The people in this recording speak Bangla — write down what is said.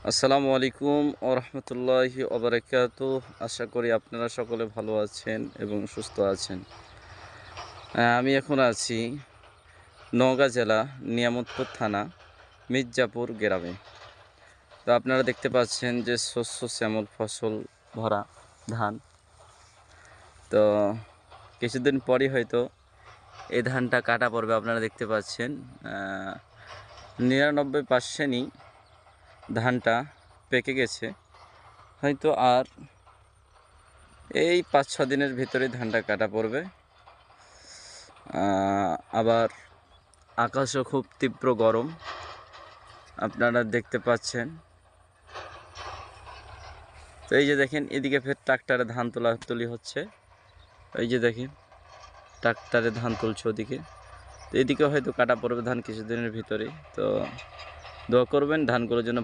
আসসালামু আলাইকুম ও রহমতুল্লাহি ওবারাকাতু। আশা করি আপনারা সকলে ভালো আছেন এবং সুস্থ আছেন। আমি এখন আছি নওগাঁ জেলা নিয়ামতপুর থানা মির্জাপুর গ্রামে। তো আপনারা দেখতে পাচ্ছেন যে শস্য শ্যামল ফসল ভরা ধান। তো কিছুদিন পরই হয়তো এই ধানটা কাটা পড়বে। আপনারা দেখতে পাচ্ছেন 99%ই ধানটা পেকে গেছে। হয়তো আর এই 5-6 দিনের ভিতরে ধানটা কাটা পড়বে। আবার আকাশও খুব তীব্র গরম, আপনারা দেখতে পাচ্ছেন। তো এই যে দেখেন, এদিকে ফের ট্রাক্টরে ধান তুলি হচ্ছে। এই যে দেখেন, ট্রাক্টরে ধান তুলছে ওদিকে। তো এদিকে হয়তো কাটা পড়বে ধান কিছুদিনের ভিতরে। তো দোয়া করবেন ধানগুলোর জন্য।